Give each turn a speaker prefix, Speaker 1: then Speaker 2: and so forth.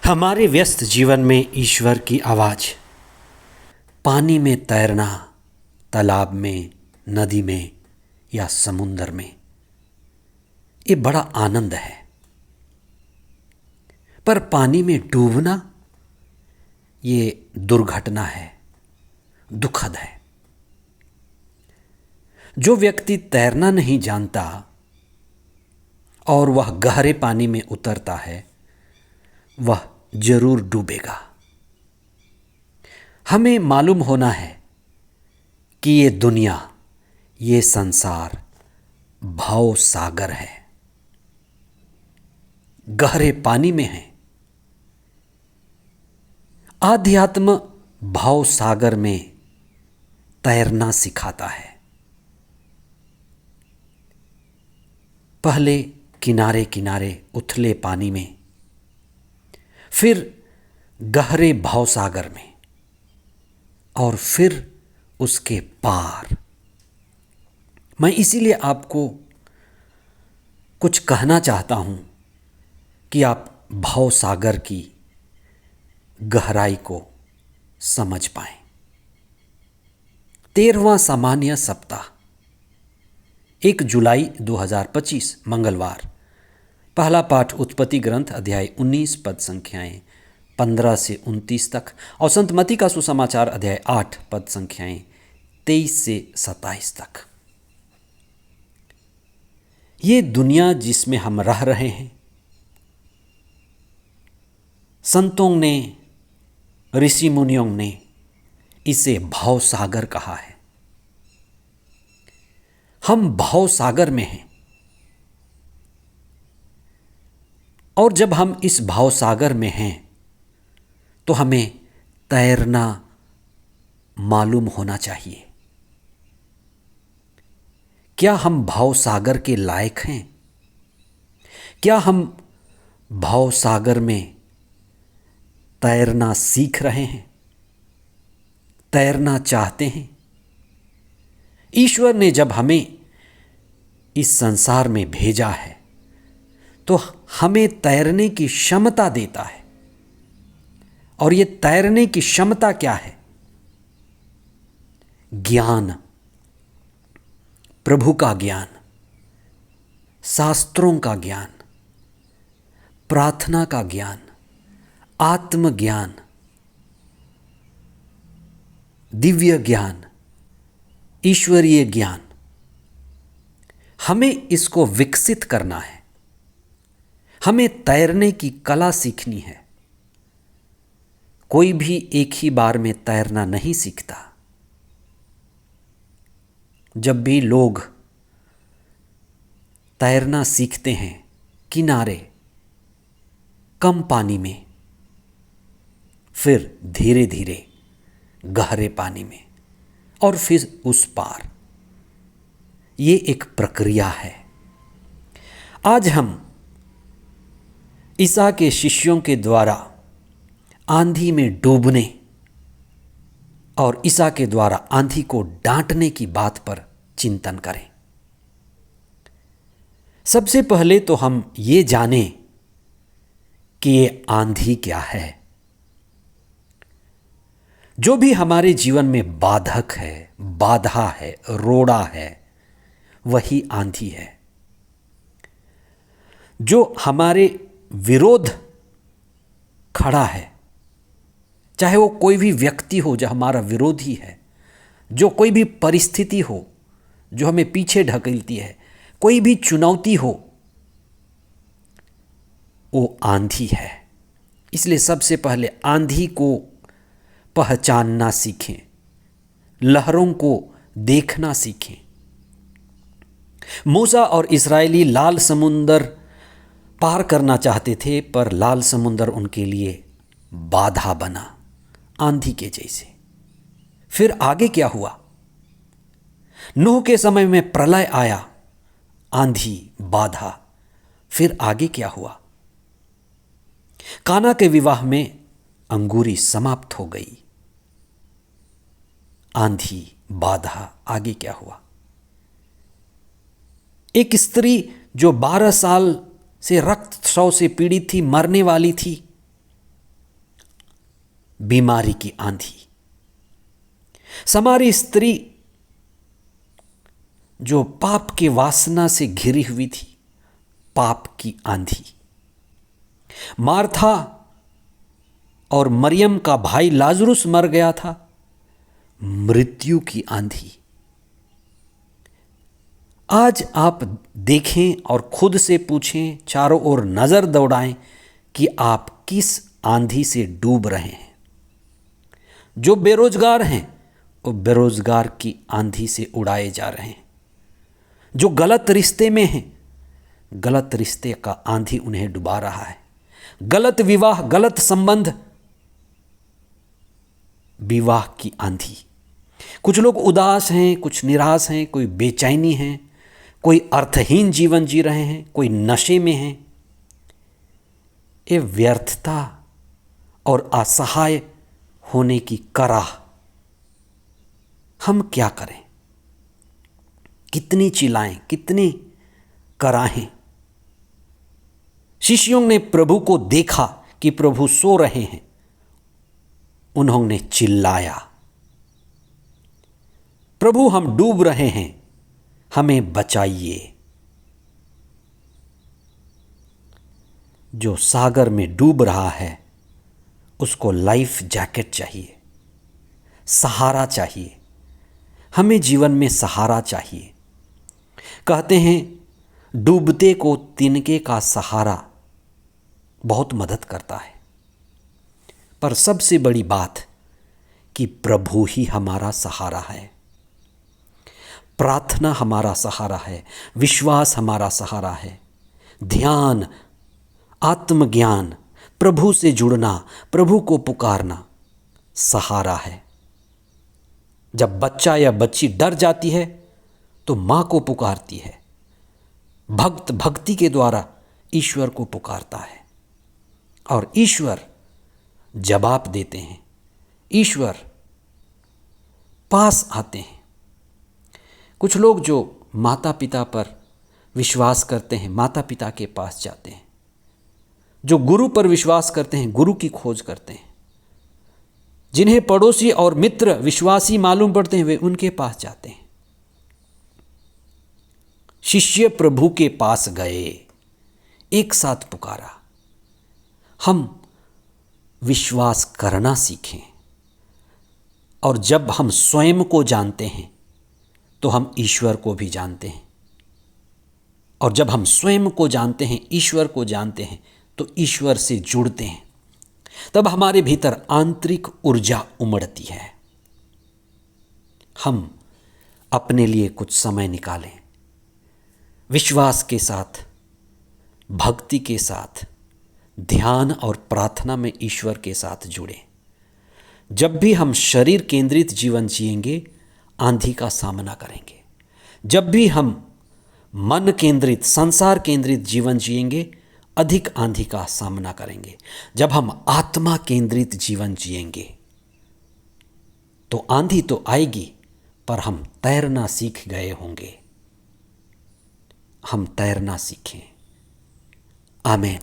Speaker 1: हमारे व्यस्त जीवन में ईश्वर की आवाज़, पानी में तैरना, तालाब में, नदी में या समुंदर में, ये बड़ा आनंद है। पर पानी में डूबना ये दुर्घटना है, दुखद है। जो व्यक्ति तैरना नहीं जानता और वह गहरे पानी में उतरता है, वह जरूर डूबेगा। हमें मालूम होना है कि ये दुनिया, ये संसार भाव सागर है, गहरे पानी में है। आध्यात्म भाव सागर में तैरना सिखाता है। पहले किनारे किनारे उथले पानी में, फिर गहरे भावसागर में, और फिर उसके पार। मैं इसीलिए आपको कुछ कहना चाहता हूं कि आप भावसागर की गहराई को समझ पाएं। 13वां सामान्य सप्ताह, 1 जुलाई 2025 मंगलवार। पहला पाठ उत्पत्ति ग्रंथ अध्याय 19 पद संख्याएं 15 से 29 तक, और संत मत्ती का सुसमाचार अध्याय 8 पद संख्याएं 23 से 27 तक। ये दुनिया जिसमें हम रह रहे हैं, संतों ने, ऋषि मुनियों ने इसे भाव सागर कहा है। हम भाव सागर में हैं, और जब हम इस भाव सागर में हैं तो हमें तैरना मालूम होना चाहिए। क्या हम भाव सागर के लायक हैं? क्या हम भाव सागर में तैरना सीख रहे हैं, तैरना चाहते हैं? ईश्वर ने जब हमें इस संसार में भेजा है तो हमें तैरने की क्षमता देता है। और ये तैरने की क्षमता क्या है? ज्ञान, प्रभु का ज्ञान, शास्त्रों का ज्ञान, प्रार्थना का ज्ञान, आत्मज्ञान, दिव्य ज्ञान, ईश्वरीय ज्ञान। हमें इसको विकसित करना है। हमें तैरने की कला सीखनी है। कोई भी एक ही बार में तैरना नहीं सीखता। जब भी लोग तैरना सीखते हैं किनारे, कम पानी में, फिर धीरे धीरे गहरे पानी में, और फिर उस पार। ये एक प्रक्रिया है। आज हम ईसा के शिष्यों के द्वारा आंधी में डूबने और ईसा के द्वारा आंधी को डांटने की बात पर चिंतन करें। सबसे पहले तो हम ये जानें कि ये आंधी क्या है। जो भी हमारे जीवन में बाधक है, बाधा है, रोड़ा है, वही आंधी है। जो हमारे विरोध खड़ा है, चाहे वो कोई भी व्यक्ति हो जो हमारा विरोधी है, जो कोई भी परिस्थिति हो जो हमें पीछे ढकेलती है, कोई भी चुनौती हो, वो आंधी है। इसलिए सबसे पहले आंधी को पहचानना सीखें, लहरों को देखना सीखें। मूसा और इस्राएली लाल समुंदर पार करना चाहते थे, पर लाल समुंदर उनके लिए बाधा बना, आंधी के जैसे। फिर आगे क्या हुआ? नूह के समय में प्रलय आया, आंधी, बाधा। फिर आगे क्या हुआ? काना के विवाह में अंगूरी समाप्त हो गई, आंधी, बाधा। आगे क्या हुआ? एक स्त्री जो 12 साल से रक्तस्राव से पीड़ित थी, मरने वाली थी, बीमारी की आंधी। समारी स्त्री जो पाप के वासना से घिरी हुई थी, पाप की आंधी। मार्था और मरियम का भाई लाजरुस मर गया था, मृत्यु की आंधी। आज आप देखें और खुद से पूछें, चारों ओर नजर दौड़ाएं कि आप किस आंधी से डूब रहे हैं। जो बेरोजगार हैं वो बेरोजगार की आंधी से उड़ाए जा रहे हैं। जो गलत रिश्ते में हैं, गलत रिश्ते का आंधी उन्हें डुबा रहा है। गलत विवाह, गलत संबंध, विवाह की आंधी। कुछ लोग उदास हैं, कुछ निराश हैं, कोई बेचैनी है, कोई अर्थहीन जीवन जी रहे हैं, कोई नशे में हैं। ये व्यर्थता और असहाय होने की कराह। हम क्या करें? कितनी चिल्लाएं, कितनी कराहें। शिष्यों ने प्रभु को देखा कि प्रभु सो रहे हैं, उन्होंने चिल्लाया, प्रभु हम डूब रहे हैं, हमें बचाइए। जो सागर में डूब रहा है उसको लाइफ जैकेट चाहिए, सहारा चाहिए। हमें जीवन में सहारा चाहिए। कहते हैं डूबते को तिनके का सहारा बहुत मदद करता है, पर सबसे बड़ी बात कि प्रभु ही हमारा सहारा है। प्रार्थना हमारा सहारा है, विश्वास हमारा सहारा है, ध्यान, आत्मज्ञान, प्रभु से जुड़ना, प्रभु को पुकारना सहारा है। जब बच्चा या बच्ची डर जाती है तो माँ को पुकारती है। भक्त भक्ति के द्वारा ईश्वर को पुकारता है और ईश्वर जवाब देते हैं, ईश्वर पास आते हैं। कुछ लोग जो माता पिता पर विश्वास करते हैं, माता पिता के पास जाते हैं। जो गुरु पर विश्वास करते हैं, गुरु की खोज करते हैं। जिन्हें पड़ोसी और मित्र विश्वासी मालूम पड़ते हैं, वे उनके पास जाते हैं। शिष्य प्रभु के पास गए, एक साथ पुकारा। हम विश्वास करना सीखें, और जब हम स्वयं को जानते हैं तो हम ईश्वर को भी जानते हैं, और जब हम स्वयं को जानते हैं, ईश्वर को जानते हैं, तो ईश्वर से जुड़ते हैं। तब हमारे भीतर आंतरिक ऊर्जा उमड़ती है। हम अपने लिए कुछ समय निकालें, विश्वास के साथ, भक्ति के साथ, ध्यान और प्रार्थना में ईश्वर के साथ जुड़ें। जब भी हम शरीर केंद्रित जीवन जिएंगे, आंधी का सामना करेंगे। जब भी हम मन केंद्रित, संसार केंद्रित जीवन जिएंगे, अधिक आंधी का सामना करेंगे। जब हम आत्मा केंद्रित जीवन जिएंगे तो आंधी तो आएगी, पर हम तैरना सीख गए होंगे। हम तैरना सीखें। आमीन।